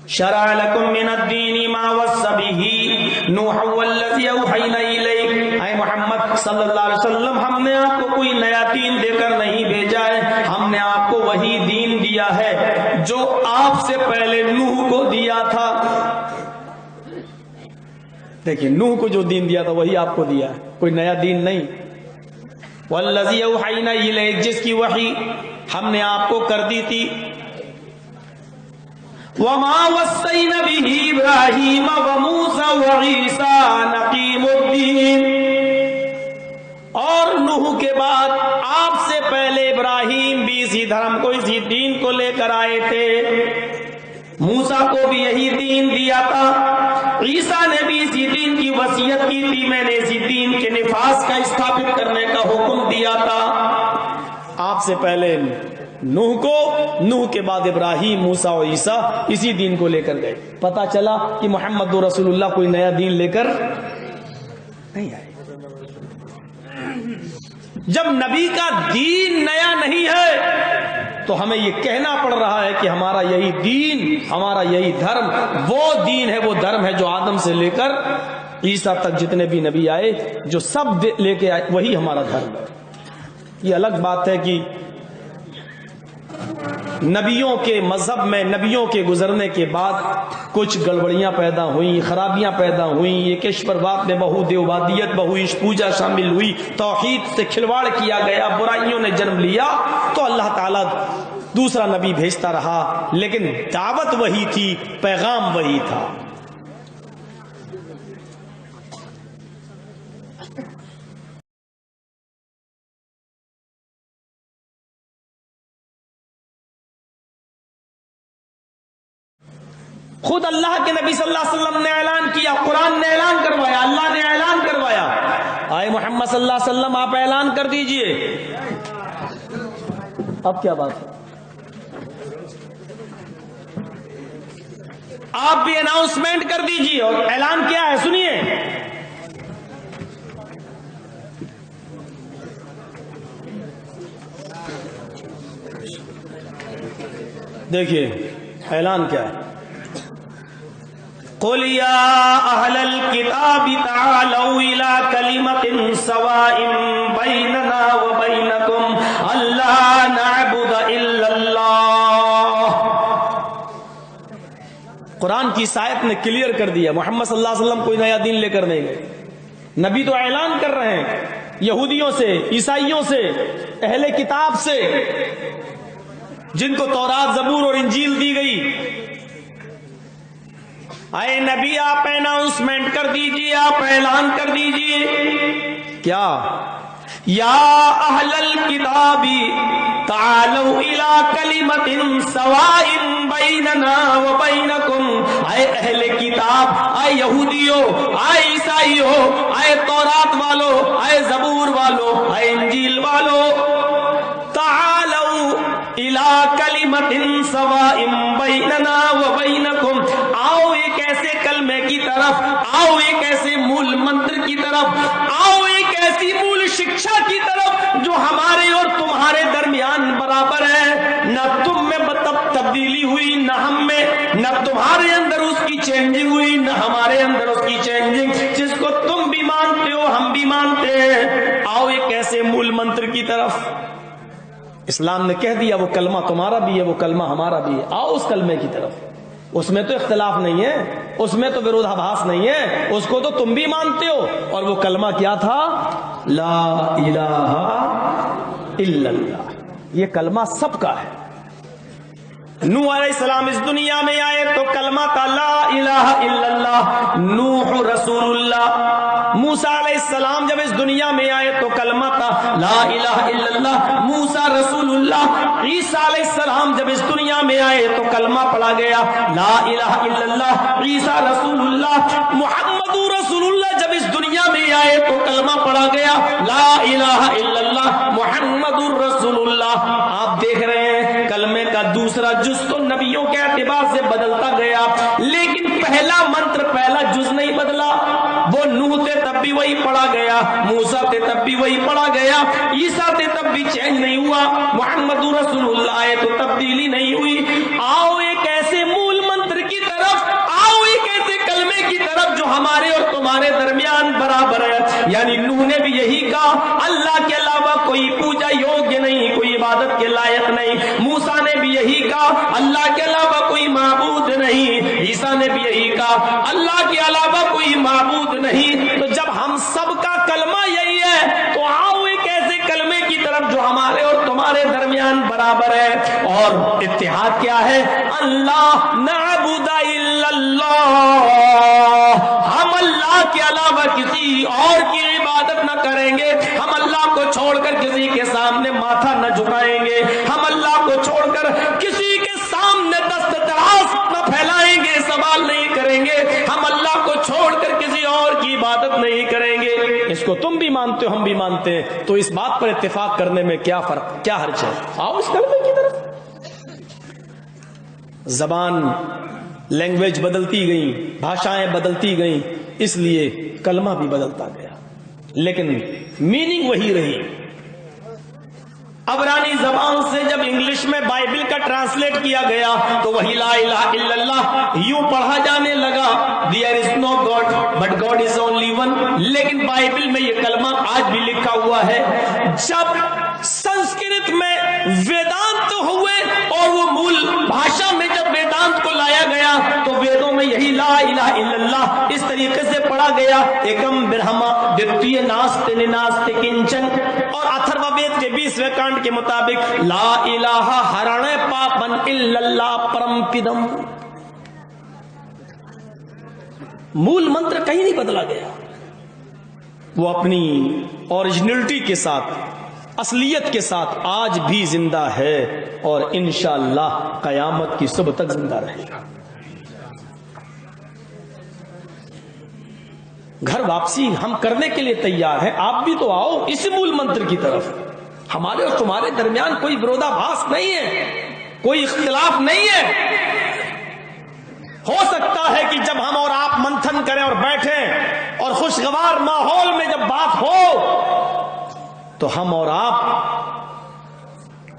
شرع لکم من الدین ما وصى به نوح والذی اوحینا الیک، اے محمد صلی اللہ علیہ وسلم، ہم نے آپ کو کوئی نیا دین دے کر نہیں بھیجا ہے، ہم نے آپ کو وہی دین دیا ہے جو آپ سے پہلے نوح کو دیا تھا۔ دیکھیں، نوح کو جو دین دیا تھا وہی آپ کو دیا ہے، کوئی نیا دین نہیں۔ والذی اوحینا الیک، جس کی وحی ہم نے آپ کو کر دی تھی۔ وما وصینا به ابراہیم وموسیٰ وعیسیٰ ان اقیموا الدین، اور نوح کے بعد آپ سے پہلے ابراہیم بھی اسی دھرم کو، اسی دین کو لے کر آئے تھے، موسیٰ کو بھی یہی دین دیا تھا، عیسیٰ نے بھی اسی دین کی وصیت کی تھی، میں نے اسی دین کے نفاذ کا استھاپت کرنے کا حکم دیا تھا۔ آپ سے پہلے نوح کو، نوح کے بعد ابراہیم، موسیٰ اور عیسیٰ اسی دین کو لے کر گئے۔ پتہ چلا کہ محمد رسول اللہ کوئی نیا دین لے کر نہیں آئے۔ جب نبی کا دین نیا نہیں ہے تو ہمیں یہ کہنا پڑ رہا ہے کہ ہمارا یہی دین، ہمارا یہی دھرم وہ دین ہے، وہ دھرم ہے جو آدم سے لے کر عیسیٰ تک جتنے بھی نبی آئے، جو سب لے کے آئے، وہی ہمارا دھرم ہے۔ یہ الگ بات ہے کہ نبیوں کے مذہب میں، نبیوں کے گزرنے کے بعد کچھ گڑبڑیاں پیدا ہوئیں، خرابیاں پیدا ہوئیں، ایک ایشورواد میں بہو دیوبادیت، بہو عیش پوجا شامل ہوئی، توحید سے کھلواڑ کیا گیا، برائیوں نے جنم لیا، تو اللہ تعالیٰ دوسرا نبی بھیجتا رہا، لیکن دعوت وہی تھی، پیغام وہی تھا۔ خود اللہ کے نبی صلی اللہ علیہ وسلم نے اعلان کیا، قرآن نے اعلان کروایا، اللہ نے اعلان کروایا۔ آئے محمد صلی اللہ علیہ وسلم، آپ اعلان کر دیجئے۔ اب کیا بات ہے؟ آپ بھی اناؤنسمنٹ کر دیجئے۔ اور اعلان کیا ہے سنیے، دیکھیے اعلان کیا ہے۔ قل یا اہل الکتاب تعالوا الی کلمۃ سواء بیننا وبینکم الا نعبد الا اللہ۔ قرآن کی اس آیت نے کلیئر کر دیا، محمد صلی اللہ علیہ وسلم کوئی نیا دین لے کر نہیں گئے۔ نبی تو اعلان کر رہے ہیں یہودیوں سے، عیسائیوں سے، اہل کتاب سے، جن کو تورات، زبور اور انجیل دی گئی۔ اے نبی، آپ اناؤنسمنٹ کر دیجئے، آپ اعلان کر دیجئے۔ کیا؟ یا اہل الکتاب تعالوا الی کلمۃ سواء بیننا وبینکم، اے اہل کتاب، اے یہودیوں، اے عیسائیوں، اے تورات والو، اے زبور والو، اے انجیل والو، تعالوا الی کلمۃ سواء بیننا وبینکم، آؤ ایک ایسے کلمے کی طرف، آؤ ایک ایسے مول منتر کی طرف، آؤ ایک ایسی مول شکشا کی طرف جو ہمارے اور تمہارے درمیان برابر ہے، نہ تم میں تبدیلی ہوئی، نہ ہم میں، نہ تمہارے اندر اس کی چینجنگ ہوئی، نہ ہمارے اندر اس کی چینجنگ، جس کو تم بھی مانتے ہو ہم بھی مانتے ہیں۔ آؤ ایک ایسے مول منتر کی طرف۔ اسلام نے کہہ دیا وہ کلمہ تمہارا بھی ہے، وہ کلمہ ہمارا بھی ہے، آؤ اس کلمے کی طرف۔ اس میں تو اختلاف نہیں ہے، اس میں تو وروධابھاس نہیں ہے، اس کو تو تم بھی مانتے ہو۔ اور وہ کلمہ کیا تھا؟ لا الہ الا اللہ۔ یہ کلمہ سب کا ہے۔ نوح علیہ السلام اس دنیا میں آئے تو کلمہ تھا لا الہ الا اللہ، نوح رسول اللہ۔ موسیٰ علیہ السلام جب اس دنیا میں آئے تو کلمہ تھا لا الہ الا اللہ، موسیٰ رسول اللہ۔ عیسیٰ علیہ السلام جب اس دنیا میں آئے تو کلمہ پڑھا گیا لا الہ الا اللہ، عیسیٰ رسول اللہ۔ محمد رسول اللہ جب اس دنیا میں آئے تو کلمہ پڑھا گیا لا الہ الا اللہ، محمد رسول اللہ۔ آپ دیکھ رہے ہیں کلمے کا دوسرا جز تو نبیوں کے اعتبار سے بدلتا گیا، لیکن پہلا منتر، پہلا جز نہیں بدلا۔ وہ نوح تھے تب بھی وہی پڑھا گیا، موسیٰ تھے تب بھی وہی پڑھا گیا، عیسیٰ تھے تب بھی چینج نہیں ہوا، محمد رسول اللہ آئے تو تبدیلی نہیں ہوئی۔ آؤ ایک ایسے مول منتر کی طرف کہا اللہ کے علاوہ کوئی پوجا یوگیہ نہیں، کوئی عبادت کے لائق نہیں۔ موسیٰ نے بھی یہی کہا اللہ کے علاوہ کوئی معبود نہیں۔ عیسیٰ نے بھی یہی کہا اللہ کے علاوہ کوئی معبود نہیں۔ تو جب ہم سب کا کلمہ یہی ہے تو آؤ ایک ایسے کلمے کی طرف جو ہمارے اور تمہارے درمیان برابر ہے، اور اتحاد کیا ہے؟ اللہ نعبد الا اللہ، ہم اللہ کے علاوہ کسی اور کی عبادت نہ کریں گے، ہم اللہ کو چھوڑ کر کسی کے سامنے ماتھا نہ جھکائیں گے، ہم اللہ کو چھوڑ کر کسی کے سامنے دست دراز نہ پھیلائیں گے، سوال نہیں کریں گے، ہم اللہ کو چھوڑ کر کسی اور کی عبادت نہیں کریں گے۔ اس کو تم بھی مانتے ہو، ہم بھی مانتے ہیں، تو اس بات پر اتفاق کرنے میں کیا فرق، کیا حرج ہے؟ آؤ اس کلمے کی طرف۔ زبان، لینگویج بدلتی گئیں، بھاشائیں بدلتی گئیں، اس لیے کلمہ بھی بدلتا گیا، لیکن میننگ وہی رہی۔ عبرانی زبان سے جب انگلش میں بائبل کا ٹرانسلیٹ کیا گیا تو وہی لا الہ الا اللہ یوں پڑھا جانے لگا، There is no God but God is only one۔ لیکن بائبل میں یہ کلمہ آج بھی لکھا ہوا ہے۔ جب سنسکرت میں ویدانت ہوئے اور وہ مول بھاشا میں جب ویدانت کو لایا گیا تو ویدوں میں یہی لا الہ الا اللہ اس طریقے سے پڑھا گیا، ایکم برہما دتیہ ناستے نناستے کنچن، اور اتھرو وید کے 20ویں کانڈ کے مطابق لا الہ ہرنے پاپن الا اللہ پرم پدم۔ مول منتر کہیں نہیں بدلا گیا، وہ اپنی اوریجنلٹی کے ساتھ، اصلیت کے ساتھ آج بھی زندہ ہے اور انشاءاللہ قیامت کی صبح تک زندہ رہے گا۔ گھر واپسی ہم کرنے کے لیے تیار ہیں، آپ بھی تو آؤ اسی مول منتر کی طرف۔ ہمارے اور تمہارے درمیان کوئی ورودابھاس نہیں ہے، کوئی اختلاف نہیں ہے۔ ہو سکتا ہے کہ جب ہم اور آپ منتھن کریں اور بیٹھیں اور خوشگوار ماحول میں جب بات ہو تو ہم اور آپ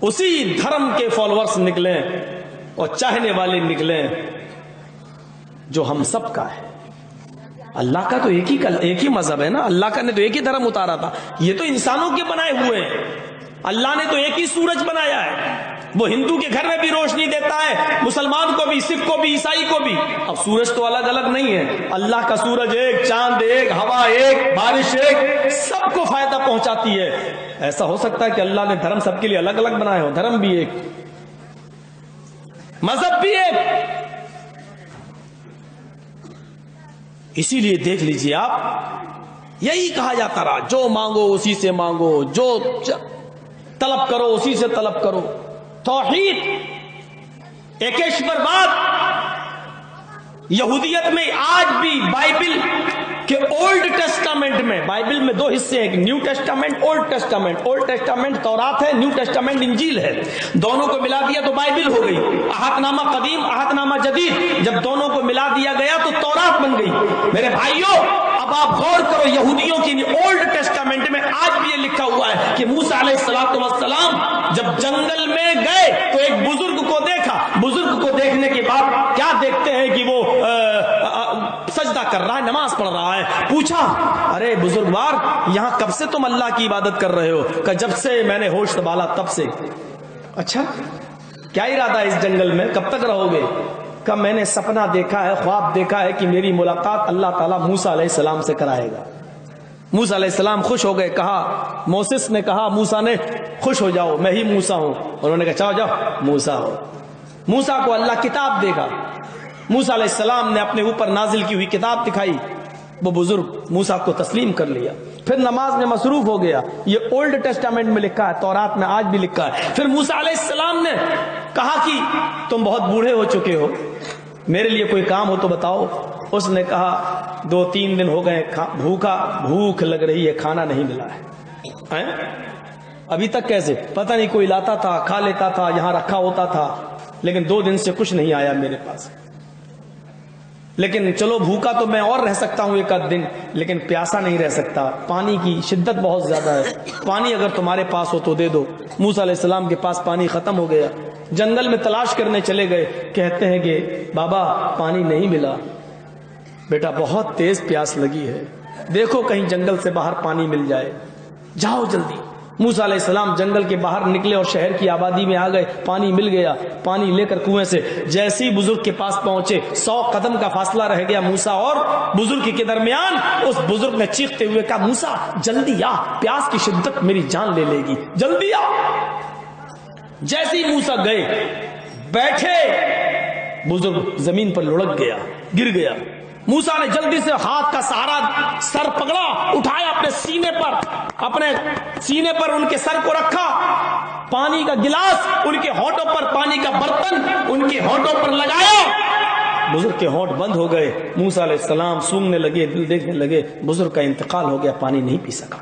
اسی دھرم کے فالوورز نکلیں اور چاہنے والے نکلیں جو ہم سب کا ہے۔ اللہ کا تو ایک ہی مذہب ہے نا، اللہ کا نے تو ایک ہی دھرم اتارا تھا، یہ تو انسانوں کے بنائے ہوئے ہیں۔ اللہ نے تو ایک ہی سورج بنایا ہے، وہ ہندو کے گھر میں بھی روشنی دیتا ہے، مسلمان کو بھی، سکھ کو بھی، عیسائی کو بھی۔ اب سورج تو الگ الگ نہیں ہے، اللہ کا سورج ایک، چاند ایک، ہوا ایک، بارش ایک، سب کو فائدہ پہنچاتی ہے۔ ایسا ہو سکتا ہے کہ اللہ نے دھرم سب کے لیے الگ الگ بنائے ہو؟ دھرم بھی ایک، مذہب بھی ایک۔ اسی لیے دیکھ لیجئے آپ، یہی کہا جاتا رہا جو مانگو اسی سے مانگو، جو طلب کرو اسی سے طلب کرو۔ توحید، ایکیشور واد، یہودیت میں آج بھی بائبل کہ اولڈ ٹیسٹامنٹ میں، بائبل میں دو حصے ہیں، new Testament, old Testament. Old Testament تورات ہے، نیو ٹیسٹامنٹ انجیل ہے، دونوں کو ملا دیا تو بائبل ہو گئی۔ عہد نامہ قدیم، عہد نامہ جدید، جب دونوں کو ملا دیا گیا تو تورات بن گئی۔ میرے بھائیوں اب آپ غور کرو، یہودیوں کی اولڈ ٹیسٹامنٹ میں آج بھی یہ لکھا ہوا ہے کہ موسیٰ علیہ السلام جب جنگل میں گئے تو ایک بزرگ کو دیکھا، بزرگ کو دیکھنے کے بعد کیا دیکھتے ہیں کہ وہ سجدہ کر رہا ہے، نماز پڑھ رہا ہے۔ پوچھا، ارے بزرگوار یہاں کب سے تم اللہ کی عبادت کر رہے ہو؟ کہ جب سے میں نے ہوش سنبھالا تب سے۔ اچھا، کیا ارادہ ہے اس جنگل میں، کب تک رہو گے؟ کہ میں نے سپنا دیکھا ہے، خواب دیکھا ہے کہ میری ملاقات اللہ تعالیٰ موسیٰ علیہ السلام سے کرائے گا۔ موسیٰ علیہ السلام خوش ہو گئے، کہا، موسیس نے کہا موسیٰ نے، خوش ہو جاؤ، میں ہی موسیٰ ہوں۔ انہوں نے کہا چاہو جاؤ موسیٰ ہو۔ موسیٰ کو اللہ کتاب دے گا، موسیٰ علیہ السلام نے اپنے اوپر نازل کی ہوئی کتاب دکھائی، وہ بزرگ موسیٰ کو تسلیم کر لیا، پھر نماز میں مصروف ہو گیا۔ یہ اولڈ ٹیسٹامنٹ میں لکھا ہے، تورات میں آج بھی لکھا ہے۔ پھر موسیٰ علیہ السلام نے کہا کہ تم بہت بوڑھے ہو چکے ہو، میرے لیے کوئی کام ہو تو بتاؤ۔ اس نے کہا 2-3 دن ہو گئے، بھوک لگ رہی ہے، کھانا نہیں ملا ہے۔ ابھی تک کیسے؟ پتہ نہیں، کوئی لاتا تھا، کھا لیتا تھا، یہاں رکھا ہوتا تھا، لیکن 2 دن سے کچھ نہیں آیا میرے پاس۔ لیکن چلو بھوکا تو میں اور رہ سکتا ہوں 1 دن، لیکن پیاسا نہیں رہ سکتا، پانی کی شدت بہت زیادہ ہے، پانی اگر تمہارے پاس ہو تو دے دو۔ موسیٰ علیہ السلام کے پاس پانی ختم ہو گیا، جنگل میں تلاش کرنے چلے گئے، کہتے ہیں کہ بابا پانی نہیں ملا، بیٹا بہت تیز پیاس لگی ہے، دیکھو کہیں جنگل سے باہر پانی مل جائے۔ جاؤ جلدی۔ موسیٰ علیہ السلام جنگل کے باہر نکلے اور شہر کی آبادی میں آ گئے، پانی مل گیا، پانی لے کر کنویں سے جیسے ہی بزرگ کے پاس پہنچے، 100 قدم کا فاصلہ رہ گیا موسیٰ اور بزرگ کے درمیان۔ اس بزرگ نے چیختے ہوئے کہا موسیٰ جلدی آ، پیاس کی شدت میری جان لے لے گی، جلدی آ۔ جیسے ہی موسیٰ گئے، بیٹھے، بزرگ زمین پر لڑک گیا، گر گیا۔ موسیٰ نے جلدی سے ہاتھ کا سہارا، سر پکڑا، اٹھایا اپنے سینے پر ان کے سر کو رکھا، پانی کا گلاس ان کے ہونٹوں پر، پانی کا برتن ان کے ہونٹوں پر لگایا۔ بزرگ کے ہونٹ بند ہو گئے، موسیٰ علیہ السلام سونگنے لگے، دل دیکھنے لگے، بزرگ کا انتقال ہو گیا، پانی نہیں پی سکا۔